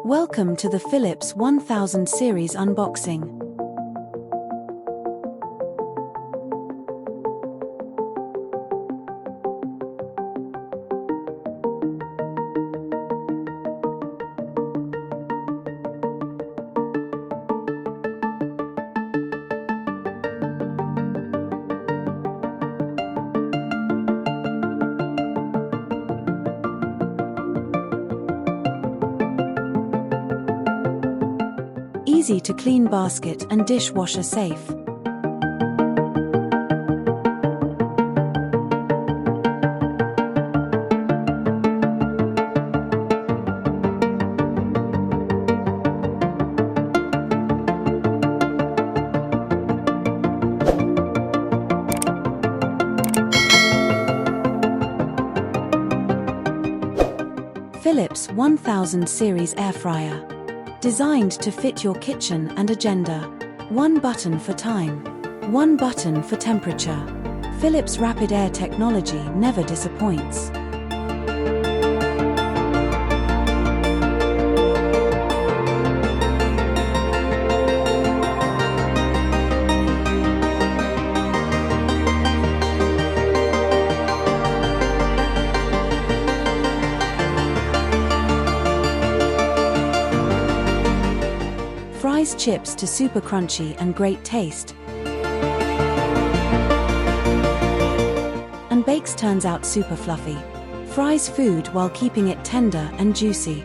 Welcome to the Philips 1000 series unboxing. Easy to clean basket and dishwasher safe. Philips 1000 Series Airfryer. Designed to fit your kitchen and agenda. One button for time. One button for temperature. Philips rapid air technology never disappoints. Fries chips to super crunchy and great taste. And bakes turns out super fluffy. Fries food while keeping it tender and juicy.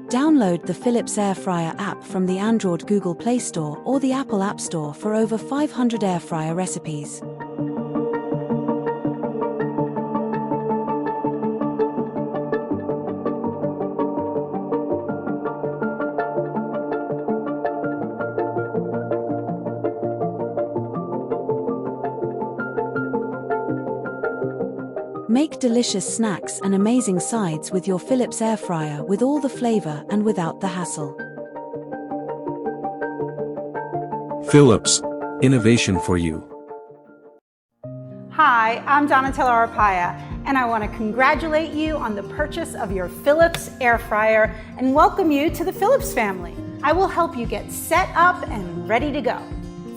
Download the Philips Airfryer app from the Android Google Play Store or the Apple App Store for over 500 air fryer recipes. Make delicious snacks and amazing sides with your Philips Airfryer with all the flavor and without the hassle. Philips, innovation for you. Hi, I'm Donatella Arpaia, and I want to congratulate you on the purchase of your Philips Airfryer and welcome you to the Philips family. I will help you get set up and ready to go.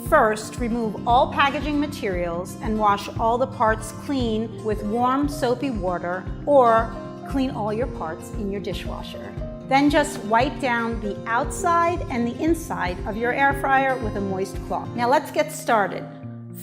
First, remove all packaging materials and wash all the parts clean with warm soapy water, or clean all your parts in your dishwasher. Then just wipe down the outside and the inside of your air fryer with a moist cloth. Now let's get started.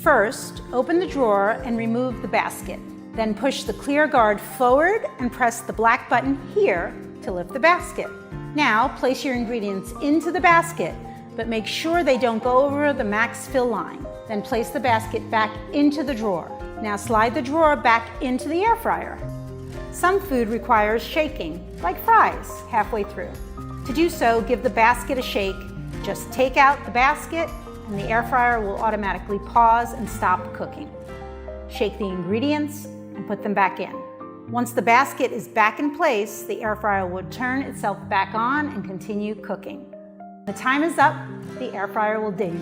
First, open the drawer and remove the basket. Then push the clear guard forward and press the black button here to lift the basket. Now place your ingredients into the basket, but make sure they don't go over the max fill line. Then place the basket back into the drawer. Now slide the drawer back into the air fryer. Some food requires shaking, like fries, halfway through. To do so, give the basket a shake. Just take out the basket and the air fryer will automatically pause and stop cooking. Shake the ingredients and put them back in. Once the basket is back in place, the air fryer will turn itself back on and continue cooking. When the time is up, the air fryer will ding.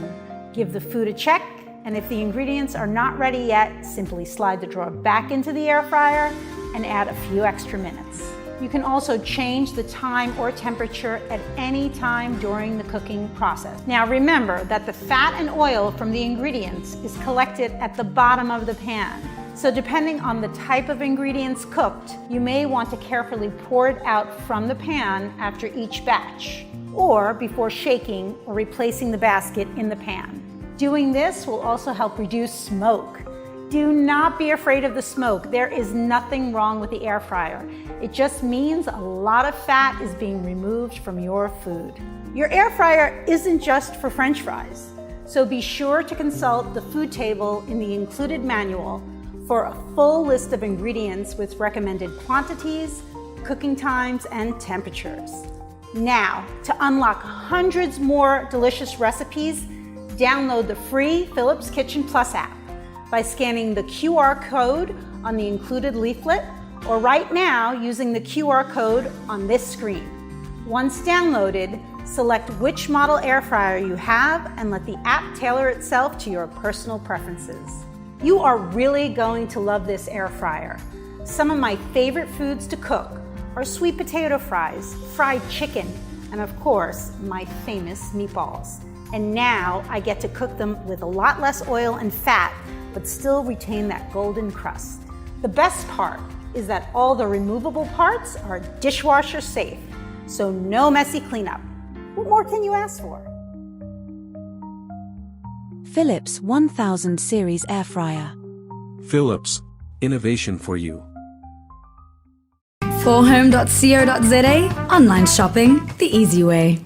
Give the food a check, and if the ingredients are not ready yet, simply slide the drawer back into the air fryer and add a few extra minutes. You can also change the time or temperature at any time during the cooking process. Now remember that the fat and oil from the ingredients is collected at the bottom of the pan. So depending on the type of ingredients cooked, you may want to carefully pour it out from the pan after each batch, or before shaking or replacing the basket in the pan. Doing this will also help reduce smoke. Do not be afraid of the smoke. There is nothing wrong with the air fryer. It just means a lot of fat is being removed from your food. Your air fryer isn't just for French fries, so be sure to consult the food table in the included manual for a full list of ingredients with recommended quantities, cooking times, and temperatures. Now, to unlock hundreds more delicious recipes, download the free Philips Kitchen Plus app. by scanning the QR code on the included leaflet, or right now using the QR code on this screen. Once downloaded, select which model air fryer you have and let the app tailor itself to your personal preferences. You are really going to love this air fryer. Some of my favorite foods to cook are sweet potato fries, fried chicken, and of course, my famous meatballs. And now I get to cook them with a lot less oil and fat, but still retain that golden crust. The best part is that all the removable parts are dishwasher safe, so no messy cleanup. What more can you ask for? Philips 1000 Series Airfryer. Philips, innovation for you. For home.co.za, online shopping the easy way.